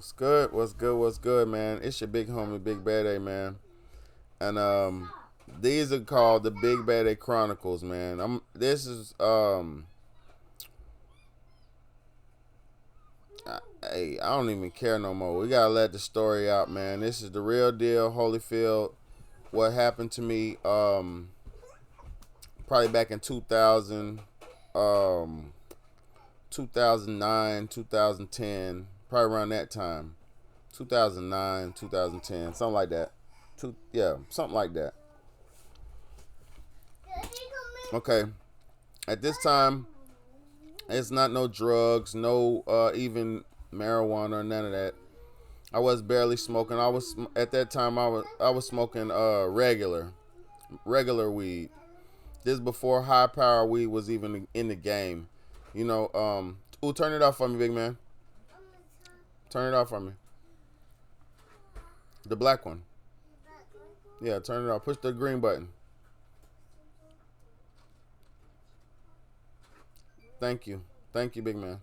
What's good? What's good? What's good, man? It's your big homie, Big Bad A, man. And these are called the Big Bad A Chronicles, man. This is hey, I don't even care no more. We gotta let the story out, man. This is the real deal, Holyfield. What happened to me? Probably back in 2000, um, 2009, 2010, probably around that time. 2009, 2010, something like that. Yeah, something like that. Okay. At this time, it's not no drugs, no even marijuana or none of that. I was barely smoking. I was at that time I was smoking regular weed. This before high power weed was even in the game. You know, ooh, turn it off for me, big man. Turn it off for me. The black one. Yeah, turn it off. Push the green button. Thank you. Thank you, big man.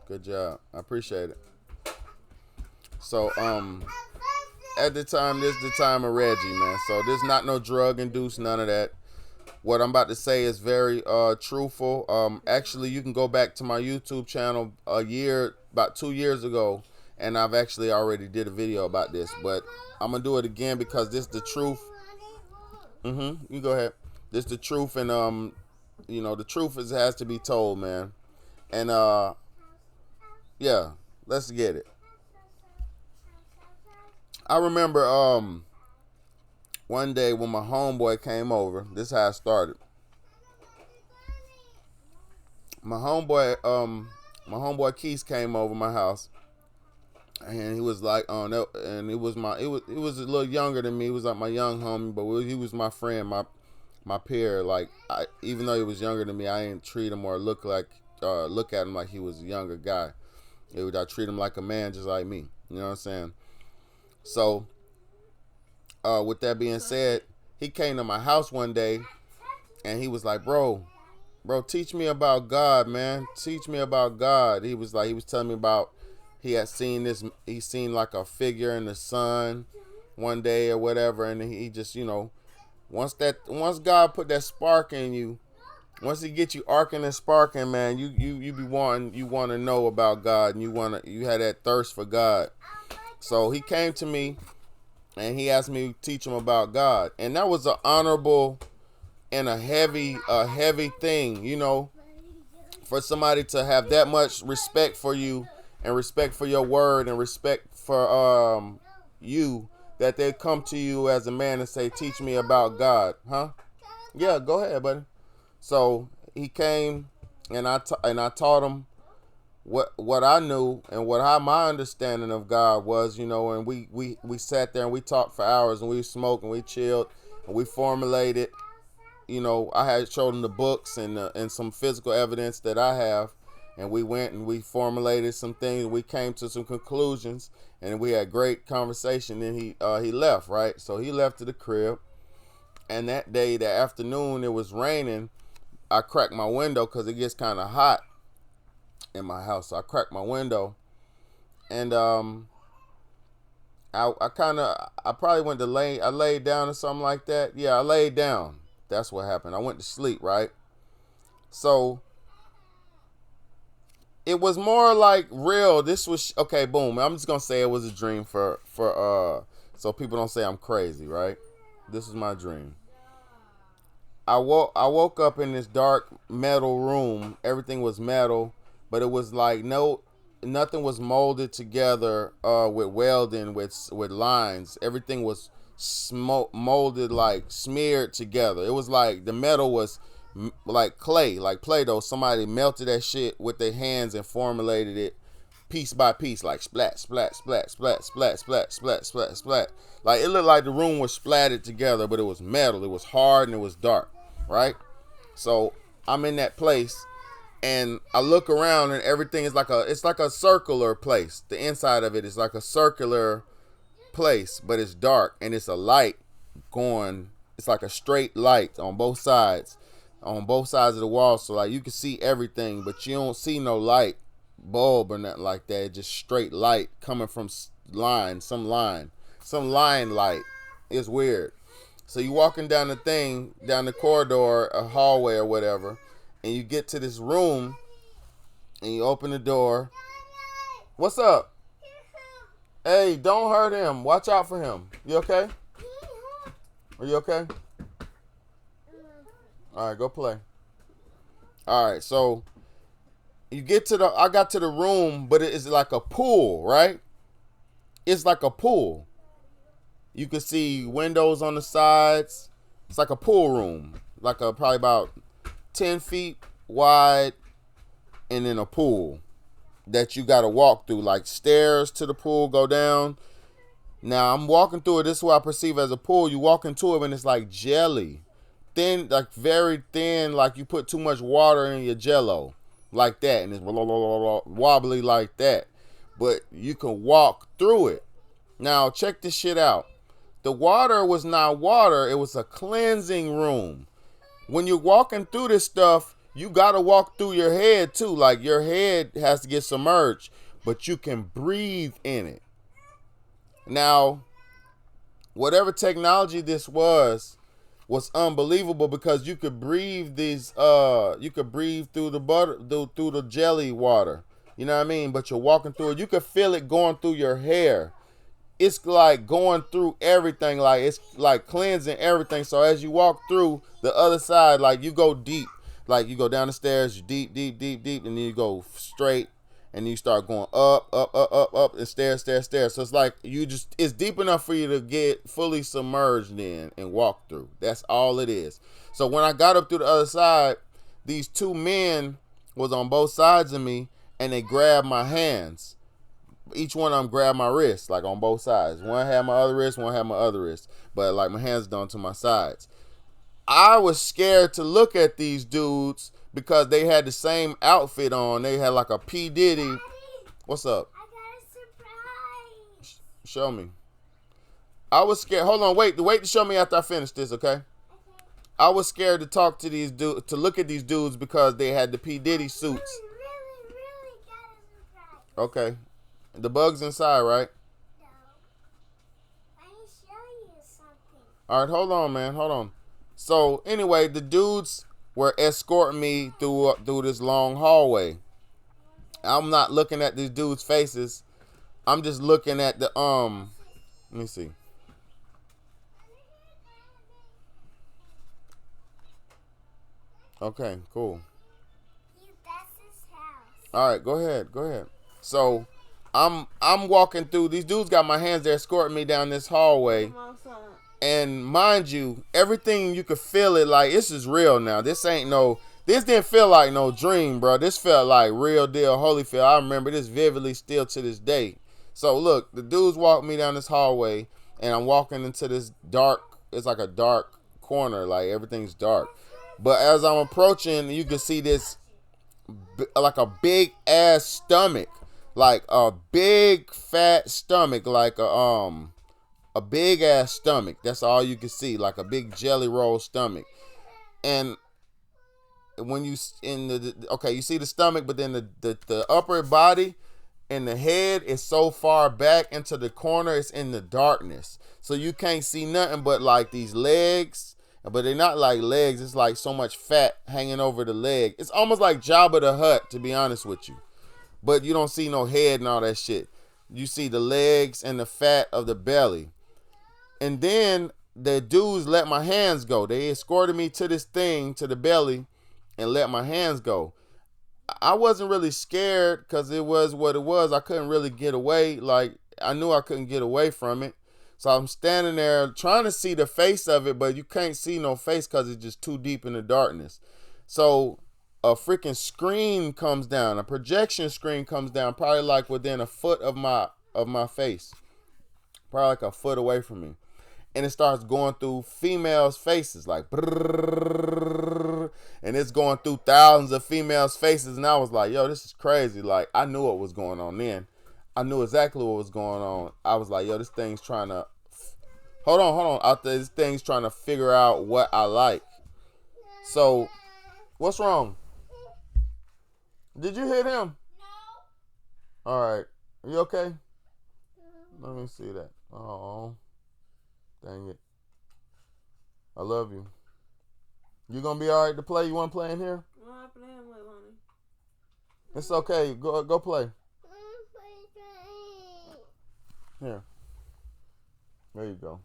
Good job. I appreciate it. So, at the time, this is the time of Reggie, man. So this not no drug induced, none of that. What I'm about to say is very truthful. Actually, you can go back to my YouTube channel about 2 years ago, and I've actually already did a video about this. But I'm gonna do it again because this is the truth. You go ahead. This is the truth, and the truth has to be told, man. And yeah, let's get it. I remember one day when my homeboy came over. This is how it started. My homeboy my homeboy Keith came over my house, and he was like, oh no, and it was a little younger than me. He was like my young homie, but he was my friend, my peer. Like even though he was younger than me, I didn't treat him or look at him like he was a younger guy. I treat him like a man, just like me. You know what I'm saying? So, with that being said, he came to my house one day, and he was like, bro, teach me about God, man. Teach me about God. He was telling me about he had seen this. He seen like a figure in the sun one day or whatever, and he just once God put that spark in you, once he get you arcing and sparking, man, you want to know about God, and you had that thirst for God. So he came to me and he asked me to teach him about God, and that was an honorable and a heavy thing, for somebody to have that much respect for you and respect for your word and respect for you, that they come to you as a man and say, teach me about God, huh? Yeah, go ahead, buddy. So he came, and I taught him what I knew and my understanding of God was, and we sat there and we talked for hours, and we smoked and we chilled and we formulated. I had showed him the books and some physical evidence that I have, and we went and we formulated some things. We came to some conclusions, and we had great conversation. And he left, right? So he left to the crib, and that day, the afternoon, it was raining. I cracked my window because it gets kind of hot in my house. So I cracked my window, and I probably went to I laid down or something like that. Yeah, I laid down. That's what happened. I went to sleep, right? So it was more like real. This was okay. Boom. I'm just gonna say it was a dream for so people don't say I'm crazy, right? This is my dream. I woke up in this dark metal room. Everything was metal, but it was like nothing was molded together with welding with lines. Everything was molded, like smeared together. It was like the metal was like clay, like Play-Doh. Somebody melted that shit with their hands and formulated it piece by piece, like splat, splat, splat, splat, splat, splat, splat, splat, splat. Like it looked like the room was splatted together, but it was metal. It was hard and it was dark, right? So I'm in that place, and I look around, and everything is it's like a circular place. The inside of it is like a circular place, but it's dark, and it's a light going. It's like a straight light on both sides of the wall. So like you can see everything, but you don't see no light bulb or nothing like that. It's just straight light coming from some line light. It's weird. So you walking down the corridor, a hallway or whatever, and you get to this room, and you open the door. What's up? Hey, don't hurt him. Watch out for him. You okay? Are you okay? All right, go play. All right, so you get to I got to the room, but it is like a pool, right? It's like a pool. You can see windows on the sides. It's like a pool room, like probably about 10 feet wide, and then a pool that you got to walk through, like stairs to the pool, go down. Now I'm walking through it. This is what I perceive as a pool. You walk into it and it's like jelly. Thin, like very thin, like you put too much water in your jello. Like that. And it's wobbly like that. But you can walk through it. Now check this shit out. The water was not water. It was a cleansing room. When you're walking through this stuff, you got to walk through your head too. Like your head has to get submerged. But you can breathe in it. Now, whatever technology this was unbelievable because you could breathe you could breathe through the butter, through the jelly water. You know what I mean? But you're walking through it. You could feel it going through your hair. It's like going through everything. Like it's like cleansing everything. So as you walk through the other side, like you go deep. Like you go down the stairs, you deep, and then you go straight. And you start going up, and stairs. So it's like it's deep enough for you to get fully submerged in and walk through. That's all it is. So when I got up through the other side, these two men was on both sides of me, and they grabbed my hands. Each one of them grabbed my wrist, like on both sides. One had my other wrist, one had my other wrist. But like my hands done to my sides. I was scared to look at these dudes because they had the same outfit on. They had like a P. Diddy. Daddy, what's up? I got a surprise. Show me. I was scared. Hold on, wait to show me after I finish this, okay? I was scared to talk to these dudes, to look at these dudes because they had the P. Diddy suits. Really got a surprise. Okay. The bug's inside, right? No. Let me show you something. All right, hold on, man. Hold on. So anyway, the dudes were escorting me through this long hallway. I'm not looking at these dudes' faces. I'm just looking at the let me see. Okay, cool. That's his house. All right, go ahead. So I'm walking through. These dudes got my hands there escorting me down this hallway. And mind you, everything you could feel it like this is real now. This didn't feel like no dream, bro. This felt like real deal Holyfield. I remember this vividly still to this day. So look, the dudes walked me down this hallway, and I'm walking into this it's like a dark corner, like everything's dark. But as I'm approaching, you can see this like a big ass stomach, like a big fat stomach, like a big ass stomach. That's all you can see, like a big jelly roll stomach. And when you you see the stomach, but then the upper body and the head is so far back into the corner, it's in the darkness, so you can't see nothing but like these legs. But they're not like legs. It's like so much fat hanging over the leg. It's almost like Jabba the Hutt, to be honest with you. But you don't see no head and all that shit. You see the legs and the fat of the belly. And then the dudes let my hands go. They escorted me to this thing, to the belly, and let my hands go. I wasn't really scared because it was what it was. I couldn't really get away. Like, I knew I couldn't get away from it. So I'm standing there trying to see the face of it, but you can't see no face because it's just too deep in the darkness. So a freaking screen comes down, a projection screen comes down, probably like within a foot of my face, probably like a foot away from me. And it starts going through females' faces, like, brrrr, and it's going through thousands of females' faces. And I was like, yo, this is crazy. Like, I knew what was going on then. I knew exactly what was going on. I was like, yo, this thing's trying to, hold on. Out there, this thing's trying to figure out what I like. So, what's wrong? Did you hit him? All right. You okay? Let me see that. Oh, dang it. I love you. You gonna be all right to play? You want to play in here? What I playing with, honey? It's okay. Go play. Here. There you go.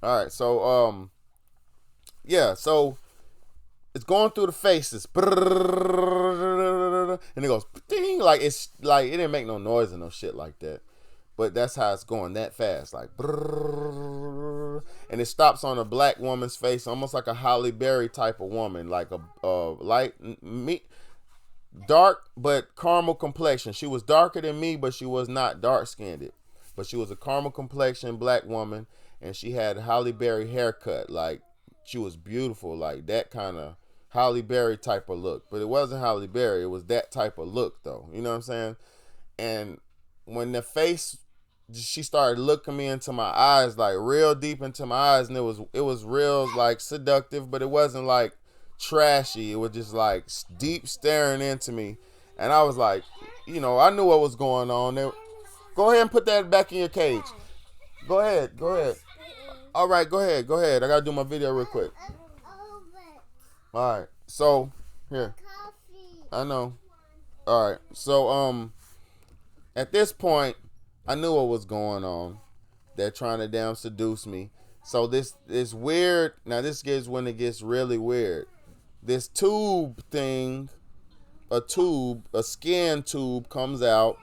All right. So yeah. So it's going through the faces, and it goes ding, like it's like it didn't make no noise and no shit like that. But that's how it's going that fast, like, and it stops on a black woman's face, almost like a Halle Berry type of woman, like a light me, dark but caramel complexion. She was darker than me, but she was not dark skinned. But she was a caramel complexion black woman, and she had a Halle Berry haircut. Like she was beautiful, like that kind of Halle Berry type of look. But it wasn't Halle Berry; it was that type of look, though. You know what I'm saying? And when the face, she started looking me into my eyes, like real deep into my eyes, and it was real like seductive, but it wasn't like trashy. It was just like deep staring into me, and I was like, you know, I knew what was going on. Go ahead and put that back in your cage. Go ahead. All right, go ahead. I gotta do my video real quick. All right, so here, I know. All right, so at this point, I knew what was going on. They're trying to damn seduce me. So this is weird. Now this gets when it gets really weird. This tube thing, a skin tube comes out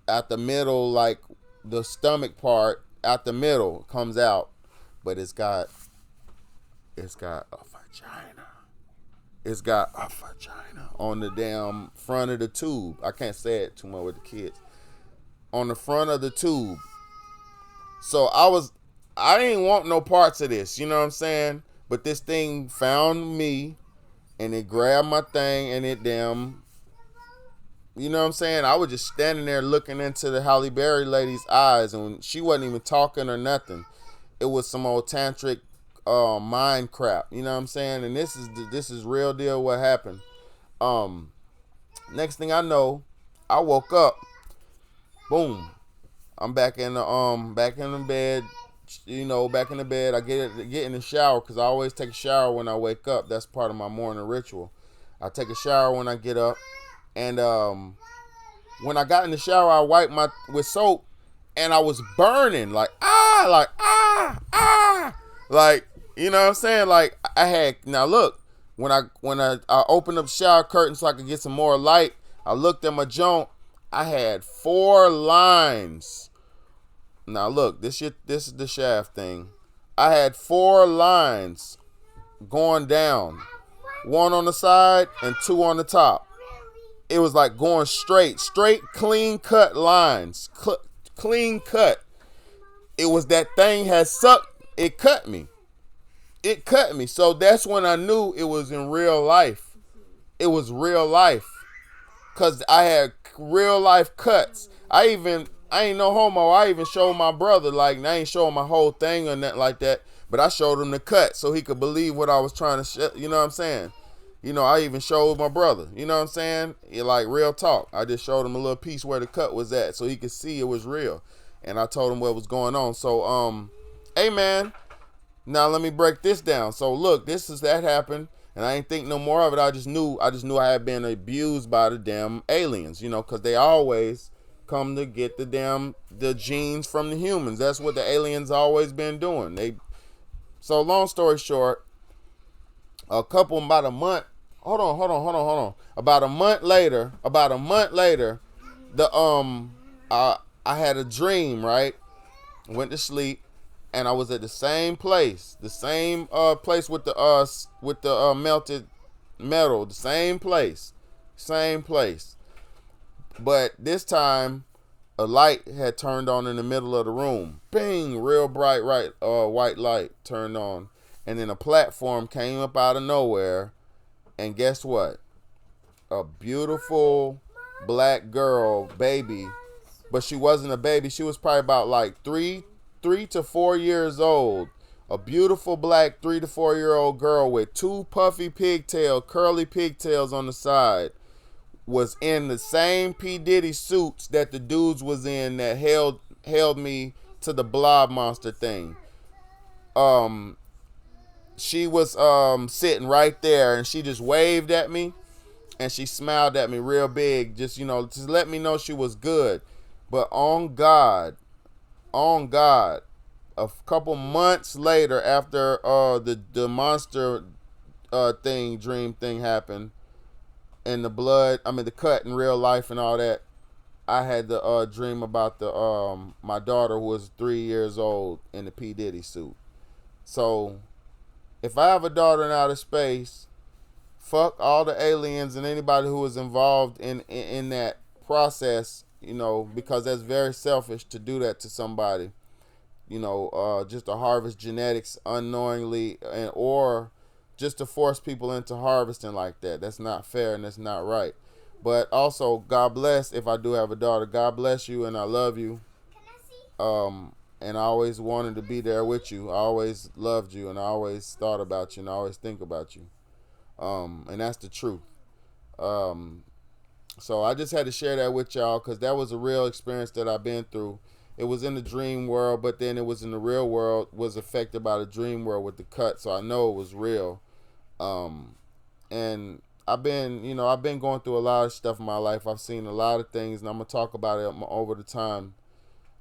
at the middle, like the stomach part at the middle comes out, but it's got a vagina. It's got a vagina on the damn front of the tube. I can't say it too much with the kids. On the front of the tube. So I didn't want no parts of this, you know what I'm saying? But this thing found me and it grabbed my thing and it damn, you know what I'm saying? I was just standing there looking into the Halle Berry lady's eyes, and she wasn't even talking or nothing. It was some old tantric mind crap, you know what I'm saying? And this is real deal what happened. Next thing I know, I woke up. Boom. I'm back in the bed, you know, back in the bed. I get in the shower because I always take a shower when I wake up. That's part of my morning ritual. I take a shower when I get up, and when I got in the shower, I wiped with soap, and I was burning like like you know what I'm saying. Like I had now look when I opened up the shower curtain so I could get some more light. I looked at my joint. I had 4 lines. Now look, this is the shaft thing. I had 4 lines going down, 1 on the side and 2 on the top. It was like going straight, clean cut lines, clean cut. It was that thing had sucked. It cut me. So that's when I knew it was in real life. It was real life, cause I had real life cuts. I ain't no homo. I even showed my brother, like, I ain't showing my whole thing or nothing like that, but I showed him the cut so he could believe what I was trying to you know what I'm saying? You know, I even showed my brother, you know what I'm saying? Like, real talk. I just showed him a little piece where the cut was at so he could see it was real. And I told him what was going on. So, hey, man, now let me break this down. So, look, that happened, and I ain't think no more of it. I just knew I had been abused by the damn aliens, you know, because they always come to get the genes from the humans. That's what the aliens always been doing. So long story short, about a month. Hold on. About a month later, I had a dream, right? Went to sleep, and I was at the same place with the melted metal, the same place. But this time, a light had turned on in the middle of the room. Bing, real bright white light turned on. And then a platform came up out of nowhere. And guess what? A beautiful black girl, baby. But she wasn't a baby. She was probably about like 3 to 4 years old. A beautiful black 3 to 4 year old girl with 2 puffy curly pigtails on the side. was in the same P. Diddy suits that the dudes was in that held me to the blob monster thing. Um, she was sitting right there, and she just waved at me, and she smiled at me real big, just just let me know she was good. But on God, a couple months later, after the monster dream thing happened, and the cut in real life and all that, I had the dream about the my daughter who was 3 years old in the P. Diddy suit. So if I have a daughter in outer space, fuck all the aliens and anybody who was involved in that process, because that's very selfish to do that to somebody. Just to harvest genetics unknowingly, or just to force people into harvesting like that. That's not fair and that's not right. But also, God bless. If I do have a daughter, God bless you, and I love you. Can I see? And I always wanted to be there with you. I always loved you, and I always thought about you, and I always think about you. And that's the truth. So I just had to share that with y'all because that was a real experience that I've been through. It was in the dream world, but then it was in the real world, was affected by the dream world with the cut. So I know it was real. And I've been going through a lot of stuff in my life. I've seen a lot of things, and I'm going to talk about it over the time.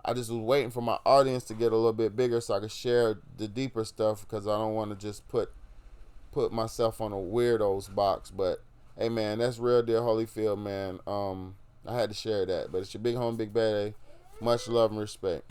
I just was waiting for my audience to get a little bit bigger so I could share the deeper stuff, because I don't want to just put myself on a weirdos box. But hey, man, that's real deal Holyfield, man. I had to share that. But it's your big home, big bad. Much love and respect.